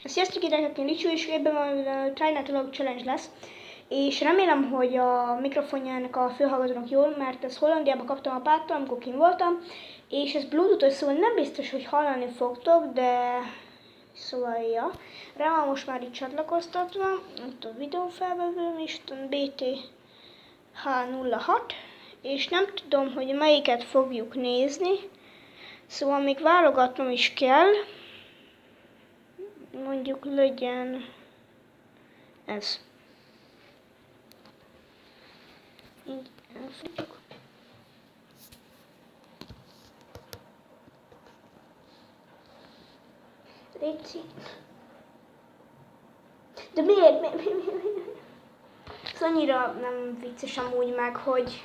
Sziasztok gyerekek, én Licsú, és ebben a Try Not to Log Challenge lesz. És remélem, hogy a mikrofonjának a fülhallgatónak jól, mert ezt Hollandiában kaptam apától, amikor kint voltam. És ez Bluetooth-os, szóval nem biztos, hogy hallani fogtok, de... Szóval, ja. Rá van most már itt csatlakoztatva, itt a videófelvevőm is, BTH06. És nem tudom, hogy melyiket fogjuk nézni. Szóval még válogatnom is kell. Mondjuk legyen ez. Így elfogjuk. Léci. De miért? Ez annyira nem vicces amúgy meg, hogy...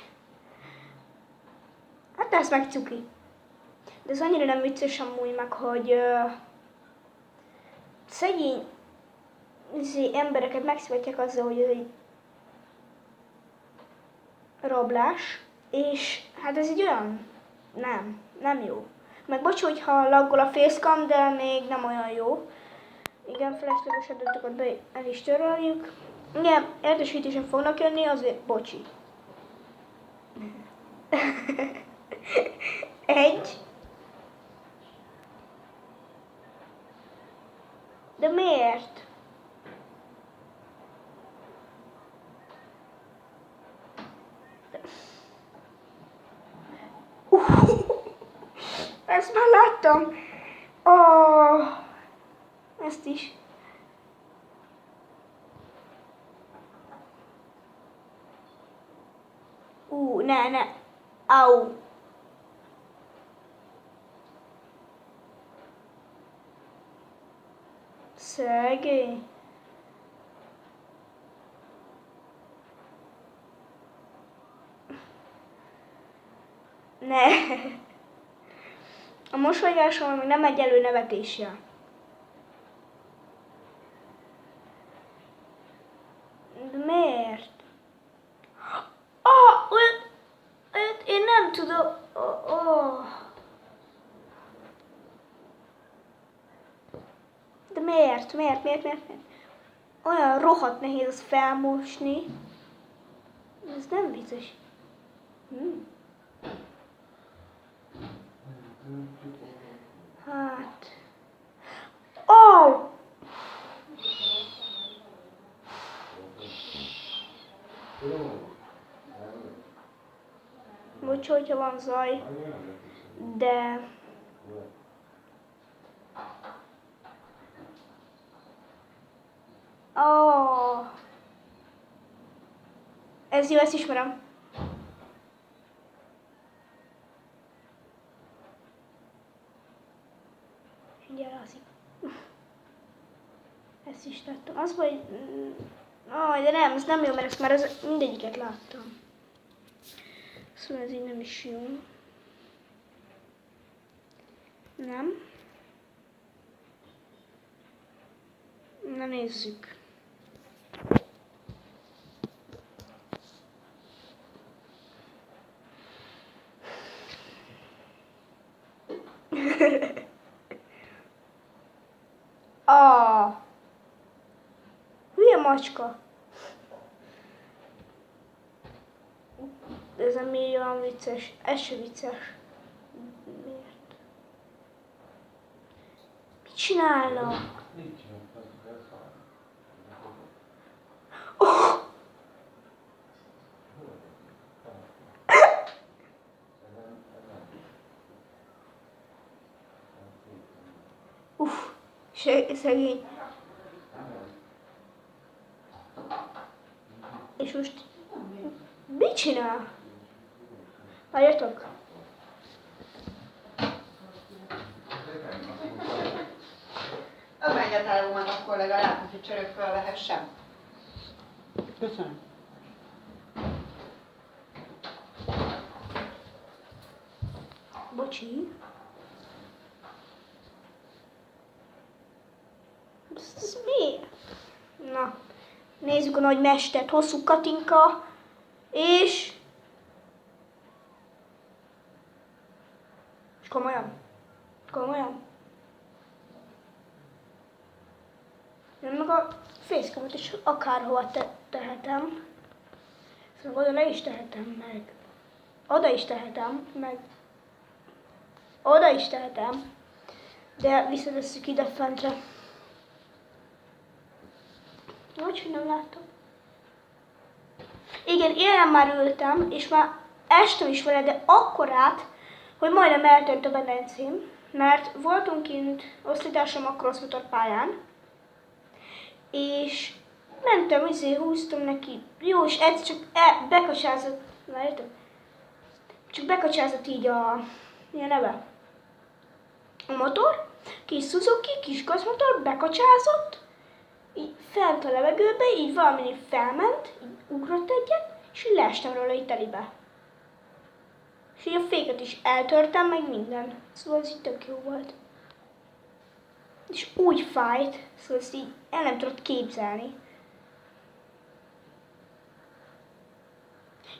Hát ez meg cuki. De ez annyira nem vicces amúgy meg, hogy... Szegény embereket megszületják azzal, hogy ez egy rablás, és hát ez egy olyan, nem jó. Meg bocs, hogyha laggol a facecam, de még nem olyan jó. Igen, felesleges adatokat be el is töröljük. Igen, értesítések fognak jönni, azért bocsi. Egy. De miért? Ezt már láttam. Ezt is. Ne. Au. Szegény. Ne. A mosolygásom még nem egyelő nevetésre. De miért? Olyat én nem tudom. De miért? Olyan rohadt nehéz az felmosni. Ez nem vicces. Hát... Bocs, hogyha van zaj, de... Ez jó, ezt ismerem. Mindjárt alszik. Ezt is láttam. Az, hogy... de nem, ez nem jó, mert ezt már mindegyiket láttam. Szóval ez így nem is jó. Nem. Na nézzük. Hülye macska. Ez nem olyan vicces. Ez se vicces. Miért? Mit csinálnak? Szegény. És most mit csinál? Várjatok. Menj a tálómat akkor legalább, hogy csörög fel lehessen. Köszönöm. Bocsi. Ez mi? Na, nézzük a nagy mestert. Hosszú Katinka. És komolyan. Én meg a fészkemet is akárhova tehetem. Szóval oda le is tehetem meg. Oda is tehetem, meg oda is tehetem. De visszatesszük ide fentre. Hogy nem láttam. Igen, éjjel már ültem, és már estem is vele, de akkorát, hogy majdnem eltört a bedencém, mert voltunk kint osztálytársam a crossmotor pályán, és mentem, húztam neki. Jó, és egyszer csak bekacsázott, látjátok? Csak bekacsázott így mi a neve? A motor, kis Suzuki, kis gazmotor, bekacsázott, így fent a levegőbe, így valami felment, így ugrott egyet, és így leestem róla így telibe. És így a féket is eltörtem, meg minden. Szóval ez így tök jó volt. És úgy fájt, szóval ezt így el nem tudott képzelni.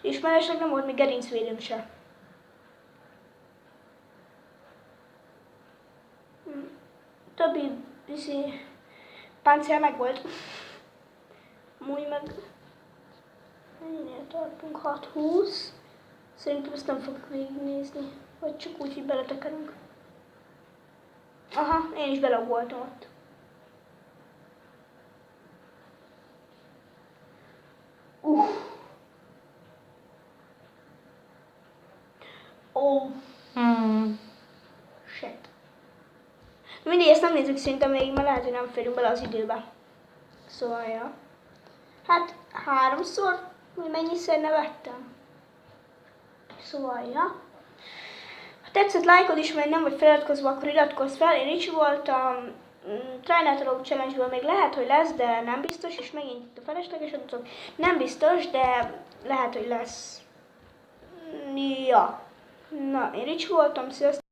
És mellesleg nem volt még gerincvédőm se. Többi páncél meg volt. Amúgy meg... Mennyire tartunk? 6-20. Szerintem ezt nem fogok végignézni. Vagy csak úgy, hogy beletekerünk. Aha, én is beleugoltam ott. Oh. Shit. Mindig ezt nem nézzük szerintem még, mert lehet, hogy nem férünk bele az időbe. Szóval, ja. Hát 3-szor, hogy mennyiszer nevettem. Szóval, ja. Ha tetszett, lájkod is, mert nem vagy feliratkozva, akkor iratkozz fel. Én Ricsi voltam. Try Not To Log Challenge-ből még lehet, hogy lesz, de nem biztos, és megint itt a felesleges adatok. Nem biztos, de lehet, hogy lesz. Ja. Na, én Ricsi voltam, sziasztok!